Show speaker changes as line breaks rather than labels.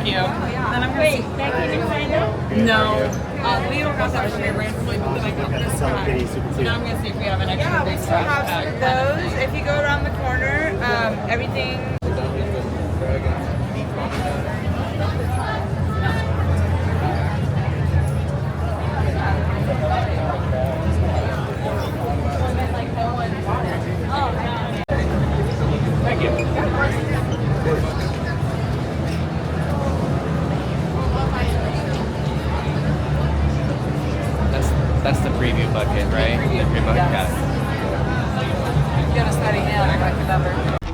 you.
Then I'm going to
Becky, did you find out?
No. We don't got that for me randomly, but then I got this pack. So now I'm going to see if we have an extra
Yeah, we
big
still
trash
have some of
pack.
those. If you go around the corner, everything.
Thank you. That's the preview bucket, right? The preview bucket. Got it.
You got to study now. I got your number.